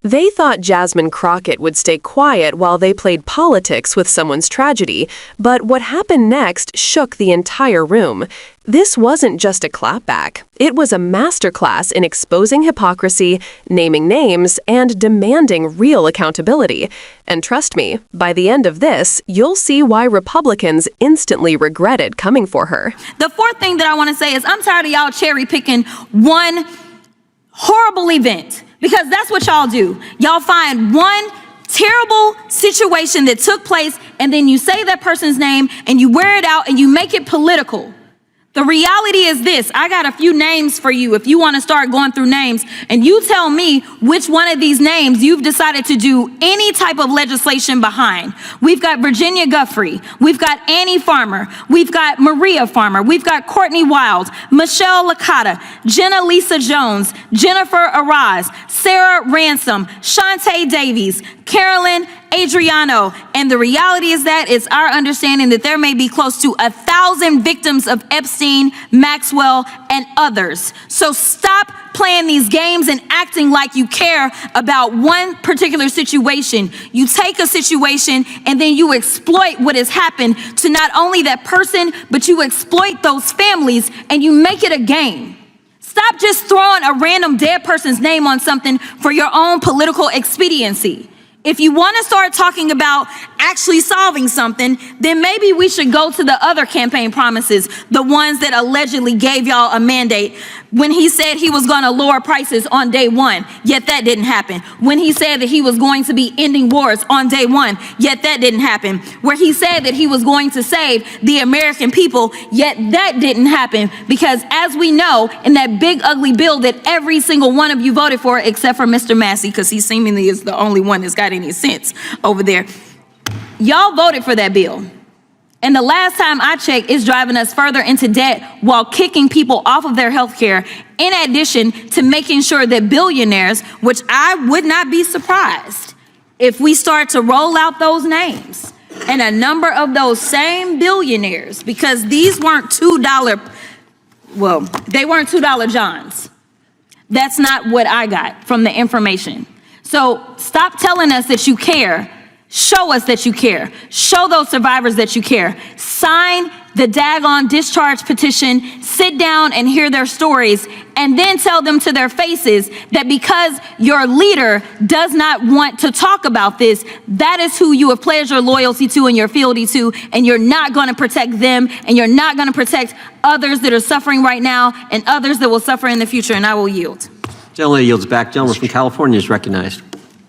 They thought Jasmine Crockett would stay quiet while they played politics with someone's tragedy, but what happened next shook the entire room. This wasn't just a clapback. It was a masterclass in exposing hypocrisy, naming names, and demanding real accountability. And trust me, by the end of this, you'll see why Republicans instantly regretted coming for her. The fourth thing that I want to say is I'm tired of y'all cherry picking one horrible event, because that's what y'all do. Y'all find one terrible situation that took place, and then you say that person's name and you wear it out and you make it political. The reality is this: I got a few names for you if you want to start going through names, and you tell me which one of these names you've decided to do any type of legislation behind. We've got Virginia Guthrie, we've got Annie Farmer, we've got Maria Farmer, we've got Courtney Wild, Michelle Licata, Jenna Lisa Jones, Jennifer Araz, Sarah Ransom, Shantae Davies, Carolyn Adriano. And the reality is that it's our understanding that there may be close to 1,000 victims of Epstein, Maxwell, and others. So stop playing these games and acting like you care about one particular situation. You take a situation and then you exploit what has happened to not only that person, but you exploit those families and you make it a game. Stop just throwing a random dead person's name on something for your own political expediency. If you want to start talking about actually solving something, then maybe we should go to the other campaign promises, the ones that allegedly gave y'all a mandate. When he said he was going to lower prices on day one, yet that didn't happen. When he said that he was going to be ending wars on day one, yet that didn't happen. Where he said that he was going to save the American people, yet that didn't happen. Because as we know, in that big ugly bill that every single one of you voted for, except for Mr. Massey, because he seemingly is the only one that's got any sense over there, y'all voted for that bill. And the last time I checked, it's driving us further into debt while kicking people off of their health care, in addition to making sure that billionaires, which I would not be surprised if we start to roll out those names, and a number of those same billionaires, because these weren't they weren't $2 Johns. That's not what I got from the information. So stop telling us that you care. Show us that you care. Show those survivors that you care. Sign the daggone discharge petition, sit down and hear their stories, and then tell them to their faces that because your leader does not want to talk about this, that is who you have pledged your loyalty to and your fealty to, and you're not going to protect them, and you're not going to protect others that are suffering right now and others that will suffer in the future. And I will yield. Gentleman yields back. Gentleman from California is recognized.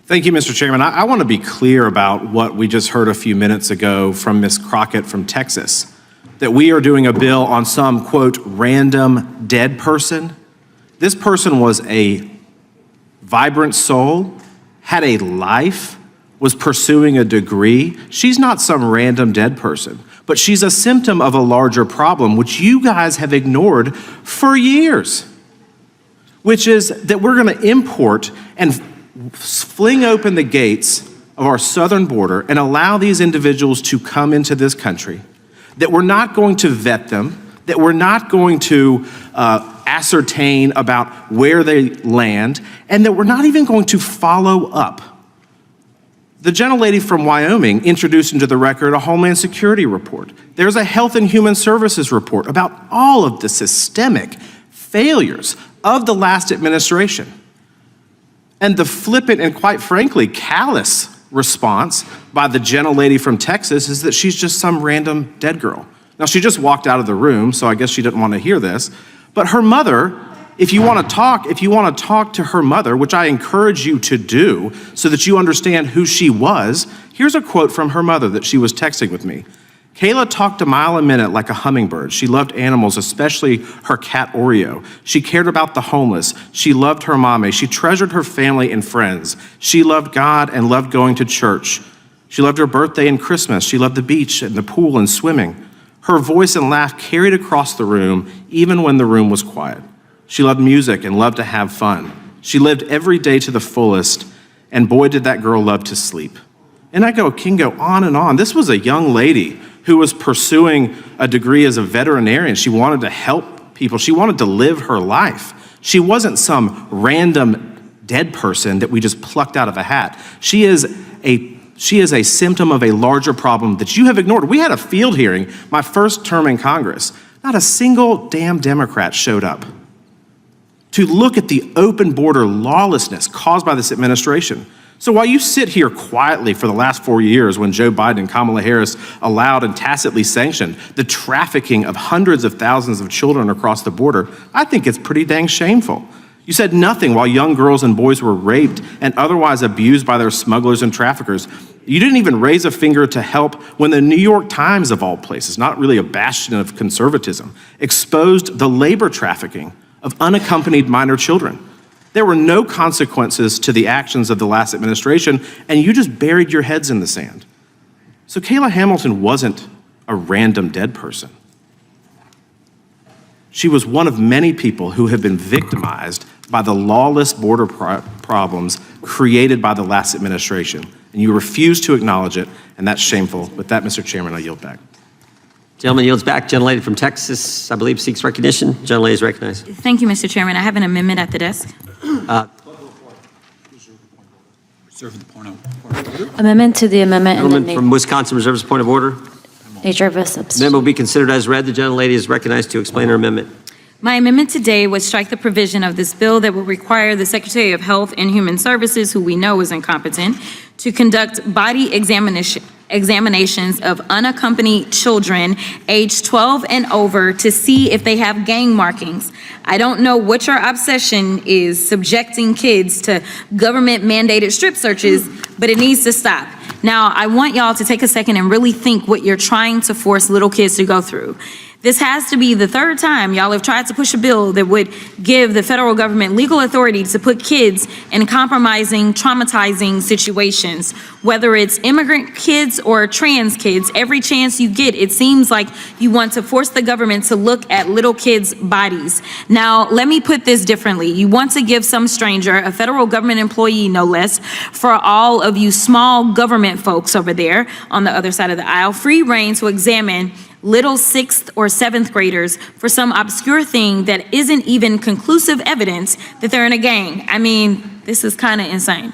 Thank you, Mr. Chairman. I want to be clear about what we just heard a few minutes ago from Ms. Crockett from Texas, that we are doing a bill on some, quote, random dead person. This person was a vibrant soul, had a life, was pursuing a degree. She's not some random dead person, but she's a symptom of a larger problem, which you guys have ignored for years, which is that we're going to import and fling open the gates of our southern border and allow these individuals to come into this country, that we're not going to vet them, that we're not going to ascertain about where they land, and that we're not even going to follow up. The gentlelady from Wyoming introduced into the record a Homeland Security report. There's a Health and Human Services report about all of the systemic failures of the last administration. And the flippant and, quite frankly, callous response by the gentlelady from Texas is that she's just some random dead girl. Now, she just walked out of the room, so I guess she didn't want to hear this. But her mother, if you want to talk to her mother, which I encourage you to do so that you understand who she was, here's a quote from her mother that she was texting with me. Kayla talked a mile a minute like a hummingbird. She loved animals, especially her cat Oreo. She cared about the homeless. She loved her mommy. She treasured her family and friends. She loved God and loved going to church. She loved her birthday and Christmas. She loved the beach and the pool and swimming. Her voice and laugh carried across the room, even when the room was quiet. She loved music and loved to have fun. She lived every day to the fullest, and boy, did that girl love to sleep. And I can go on and on. This was a young lady who was pursuing a degree as a veterinarian. She wanted to help people. She wanted to live her life. She wasn't some random dead person that we just plucked out of a hat. She is a symptom of a larger problem that you have ignored. We had a field hearing, my first term in Congress. Not a single damn Democrat showed up to look at the open border lawlessness caused by this administration. So while you sit here quietly for the last 4 years when Joe Biden and Kamala Harris allowed and tacitly sanctioned the trafficking of hundreds of thousands of children across the border, I think it's pretty dang shameful. You said nothing while young girls and boys were raped and otherwise abused by their smugglers and traffickers. You didn't even raise a finger to help when the New York Times, of all places, not really a bastion of conservatism, exposed the labor trafficking of unaccompanied minor children. There were no consequences to the actions of the last administration, and you just buried your heads in the sand. So Kayla Hamilton wasn't a random dead person. She was one of many people who have been victimized by the lawless border problems created by the last administration, and you refuse to acknowledge it, and that's shameful. With that, Mr. Chairman, I yield back. Gentleman yields back. Gentlelady from Texas, I believe, seeks recognition. Gentlelady is recognized. Thank you, Mr. Chairman. I have an amendment at the desk. Amendment to the amendment and Gentleman the from Wisconsin reserves a point of order. nature of a substitute. Amendment will be considered as read. The gentlelady is recognized to explain her amendment. My amendment today would strike the provision of this bill that would require the Secretary of Health and Human Services, who we know is incompetent, to conduct body examinations of unaccompanied children aged 12 and over to see if they have gang markings. I don't know what your obsession is subjecting kids to government mandated strip searches, but it needs to stop. Now, I want y'all to take a second and really think what you're trying to force little kids to go through. This has to be the third time y'all have tried to push a bill that would give the federal government legal authority to put kids in compromising, traumatizing situations. Whether it's immigrant kids or trans kids, every chance you get, it seems like you want to force the government to look at little kids' bodies. Now, let me put this differently. You want to give some stranger, a federal government employee no less, for all of you small government folks over there on the other side of the aisle, free reign to examine little 6th or 7th graders for some obscure thing that isn't even conclusive evidence that they're in a gang. I mean, this is kind of insane.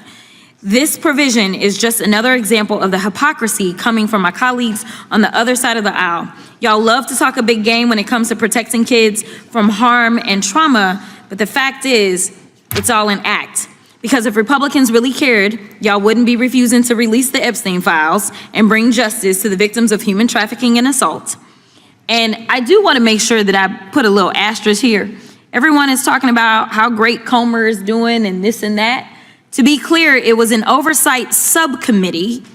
This provision is just another example of the hypocrisy coming from my colleagues on the other side of the aisle. Y'all love to talk a big game when it comes to protecting kids from harm and trauma, but the fact is, it's all an act. Because if Republicans really cared, y'all wouldn't be refusing to release the Epstein files and bring justice to the victims of human trafficking and assault. And I do want to make sure that I put a little asterisk here. Everyone is talking about how great Comer is doing and this and that. To be clear, it was an oversight subcommittee,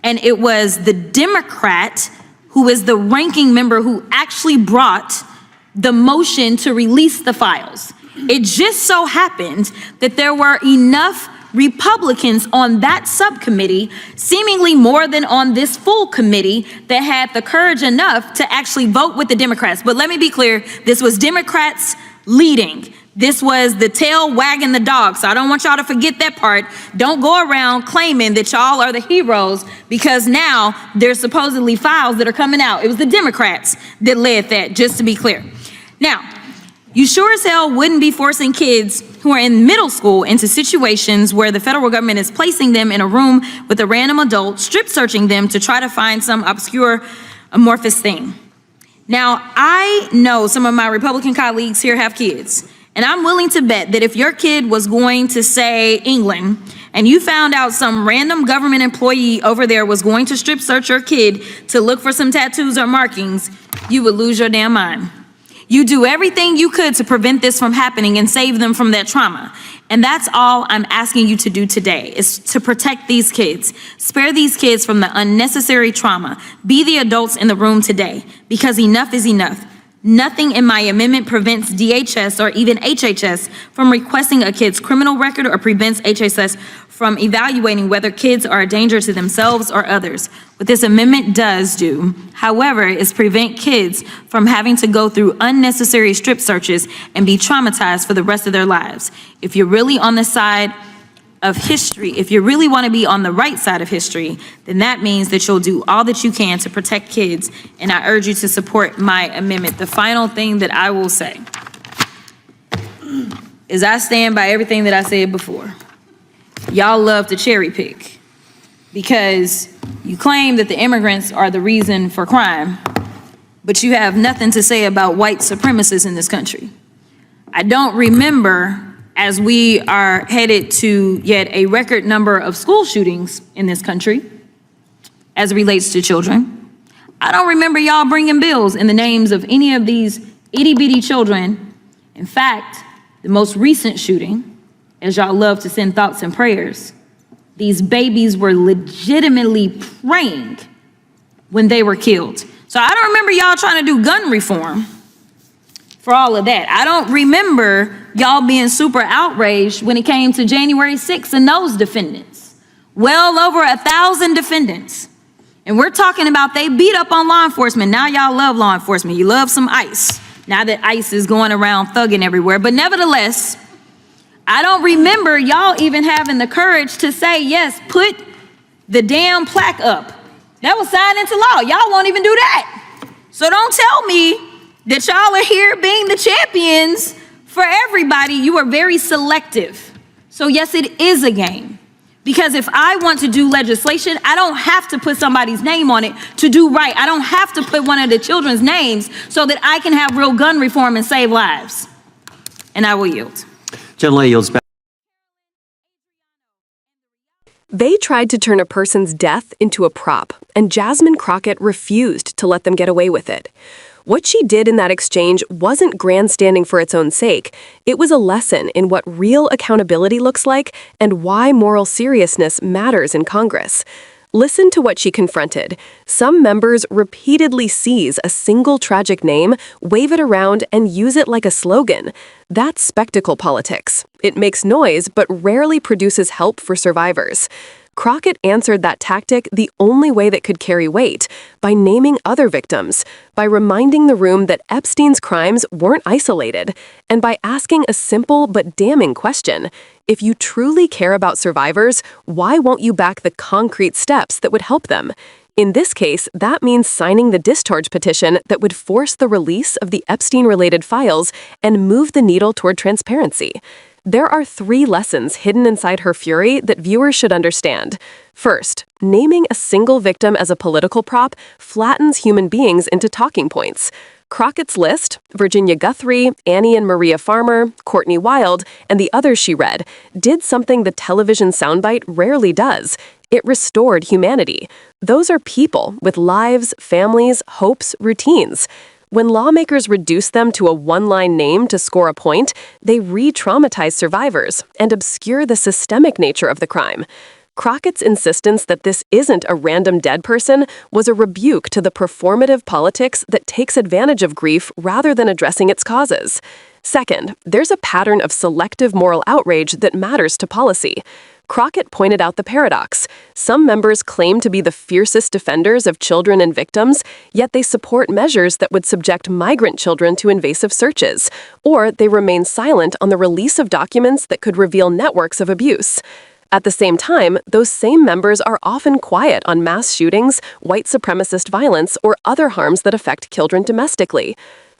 and it was the Democrat who is the ranking member who actually brought the motion to release the files. It just so happened that there were enough Republicans on that subcommittee, seemingly more than on this full committee, that had the courage enough to actually vote with the Democrats. But let me be clear, this was Democrats leading. This was the tail wagging the dog, so I don't want y'all to forget that part. Don't go around claiming that y'all are the heroes because now there's supposedly files that are coming out. It was the Democrats that led that, just to be clear. Now, you sure as hell wouldn't be forcing kids who are in middle school into situations where the federal government is placing them in a room with a random adult, strip searching them to try to find some obscure amorphous thing. Now, I know some of my Republican colleagues here have kids, and I'm willing to bet that if your kid was going to, say, England, and you found out some random government employee over there was going to strip search your kid to look for some tattoos or markings, you would lose your damn mind. You do everything you could to prevent this from happening and save them from that trauma. And that's all I'm asking you to do today, is to protect these kids. Spare these kids from the unnecessary trauma. Be the adults in the room today, because enough is enough. Nothing in my amendment prevents DHS or even HHS from requesting a kid's criminal record or prevents HHS from evaluating whether kids are a danger to themselves or others. What this amendment does do, however, is prevent kids from having to go through unnecessary strip searches and be traumatized for the rest of their lives. If you're really on the side of history, if you really want to be on the right side of history, then that means that you'll do all that you can to protect kids, and I urge you to support my amendment. The final thing that I will say is I stand by everything that I said before. y'all love to cherry pick because you claim that the immigrants are the reason for crime, but you have nothing to say about white supremacists in this country. I don't remember, as we are headed to yet a record number of school shootings in this country as it relates to children, I don't remember y'all bringing bills in the names of any of these itty-bitty children. In fact, the most recent shooting, as y'all love to send thoughts and prayers, these babies were legitimately praying when they were killed. So I don't remember y'all trying to do gun reform for all of that. I don't remember y'all being super outraged when it came to January 6th and those defendants. Well over 1,000 defendants. And we're talking about they beat up on law enforcement. Now y'all love law enforcement. You love some ICE. Now that ICE is going around thugging everywhere. But nevertheless, I don't remember y'all even having the courage to say, yes, put the damn plaque up. That was signed into law. Y'all won't even do that. So don't tell me that y'all are here being the champions for everybody. You are very selective. So yes, it is a game. Because if I want to do legislation, I don't have to put somebody's name on it to do right. I don't have to put one of the children's names so that I can have real gun reform and save lives. And I will yield. Gentlelady yields back. They tried to turn a person's death into a prop, and Jasmine Crockett refused to let them get away with it. What she did in that exchange wasn't grandstanding for its own sake. It was a lesson in what real accountability looks like and why moral seriousness matters in Congress. Listen to what she confronted. Some members repeatedly seize a single tragic name, wave it around, and use it like a slogan. That's spectacle politics. It makes noise, but rarely produces help for survivors. Crockett answered that tactic the only way that could carry weight, by naming other victims, by reminding the room that Epstein's crimes weren't isolated, and by asking a simple but damning question. If you truly care about survivors, why won't you back the concrete steps that would help them? In this case, that means signing the discharge petition that would force the release of the Epstein-related files and move the needle toward transparency. There are 3 lessons hidden inside her fury that viewers should understand. First, naming a single victim as a political prop flattens human beings into talking points. Crockett's list, Virginia Guthrie, Annie and Maria Farmer, Courtney Wild, and the others she read, did something the television soundbite rarely does. It restored humanity. Those are people with lives, families, hopes, routines. When lawmakers reduce them to a one-line name to score a point, they re-traumatize survivors and obscure the systemic nature of the crime. Crockett's insistence that this isn't a random dead person was a rebuke to the performative politics that takes advantage of grief rather than addressing its causes. Second, there's a pattern of selective moral outrage that matters to policy. Crockett pointed out the paradox. Some members claim to be the fiercest defenders of children and victims, yet they support measures that would subject migrant children to invasive searches, or they remain silent on the release of documents that could reveal networks of abuse. At the same time, those same members are often quiet on mass shootings, white supremacist violence, or other harms that affect children domestically.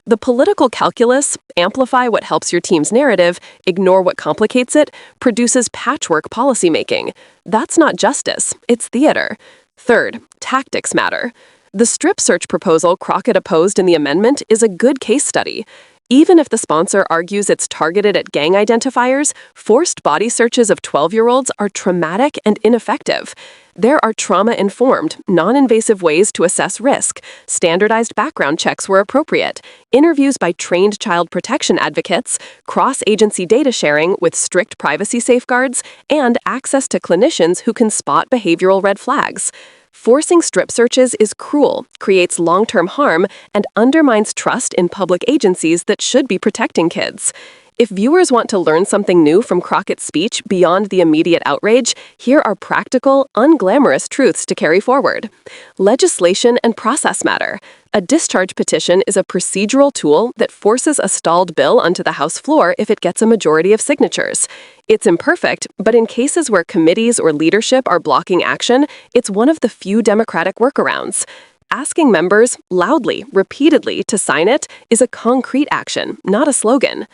The political calculus, amplify what helps your team's narrative, ignore what complicates it, produces patchwork policymaking. That's not justice, it's theater. Third, tactics matter. The strip search proposal Crockett opposed in the amendment is a good case study. Even if the sponsor argues it's targeted at gang identifiers, forced body searches of 12-year-olds are traumatic and ineffective. There are trauma-informed, non-invasive ways to assess risk. Standardized background checks were appropriate. Interviews by trained child protection advocates, cross-agency data sharing with strict privacy safeguards, and access to clinicians who can spot behavioral red flags. Forcing strip searches is cruel, creates long-term harm, and undermines trust in public agencies that should be protecting kids. If viewers want to learn something new from Crockett's speech beyond the immediate outrage, here are practical, unglamorous truths to carry forward. Legislation and process matter. A discharge petition is a procedural tool that forces a stalled bill onto the House floor if it gets a majority of signatures. It's imperfect, but in cases where committees or leadership are blocking action, it's one of the few democratic workarounds. Asking members, loudly, repeatedly, to sign it is a concrete action, not a slogan.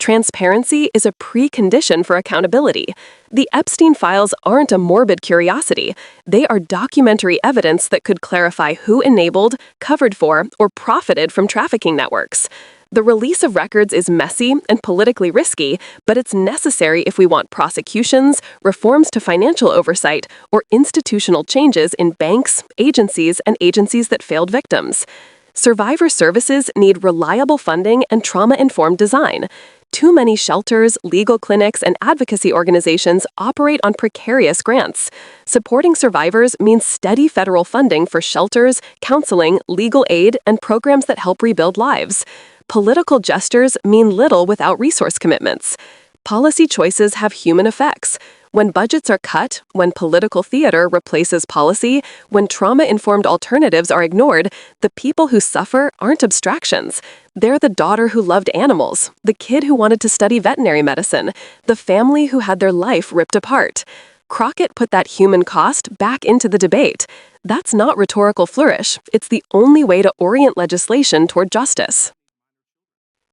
Transparency is a precondition for accountability. The Epstein files aren't a morbid curiosity. They are documentary evidence that could clarify who enabled, covered for, or profited from trafficking networks. The release of records is messy and politically risky, but it's necessary if we want prosecutions, reforms to financial oversight, or institutional changes in banks, agencies, and agencies that failed victims. Survivor services need reliable funding and trauma-informed design. Too many shelters, legal clinics, and advocacy organizations operate on precarious grants. Supporting survivors means steady federal funding for shelters, counseling, legal aid, and programs that help rebuild lives. Political gestures mean little without resource commitments. Policy choices have human effects. When budgets are cut, when political theater replaces policy, when trauma-informed alternatives are ignored, the people who suffer aren't abstractions. They're the daughter who loved animals, the kid who wanted to study veterinary medicine, the family who had their life ripped apart. Crockett put that human cost back into the debate. That's not rhetorical flourish. It's the only way to orient legislation toward justice.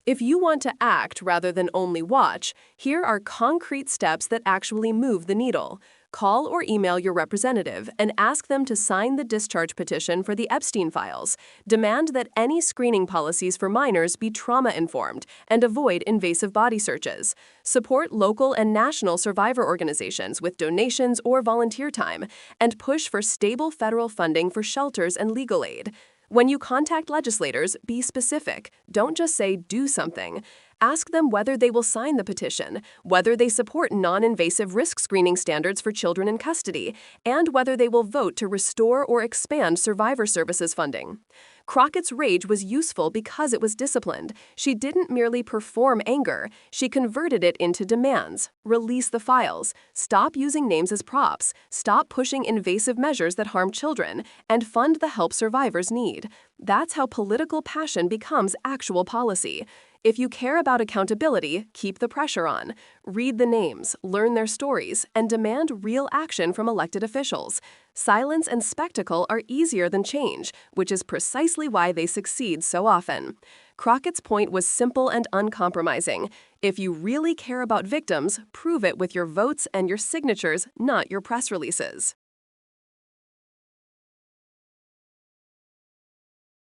If you want to act rather than only watch, here are concrete steps that actually move the needle. Call or email your representative and ask them to sign the discharge petition for the Epstein files. Demand that any screening policies for minors be trauma-informed and avoid invasive body searches. Support local and national survivor organizations with donations or volunteer time, and push for stable federal funding for shelters and legal aid. When you contact legislators, be specific. Don't just say, do something. Ask them whether they will sign the petition, whether they support non-invasive risk screening standards for children in custody, and whether they will vote to restore or expand survivor services funding. Crockett's rage was useful because it was disciplined. She didn't merely perform anger, she converted it into demands. Release the files. Stop using names as props. Stop pushing invasive measures that harm children, and fund the help survivors need. That's how political passion becomes actual policy. If you care about accountability, keep the pressure on. Read the names, learn their stories, and demand real action from elected officials. Silence and spectacle are easier than change, which is precisely why they succeed so often. Crockett's point was simple and uncompromising. If you really care about victims, prove it with your votes and your signatures, not your press releases.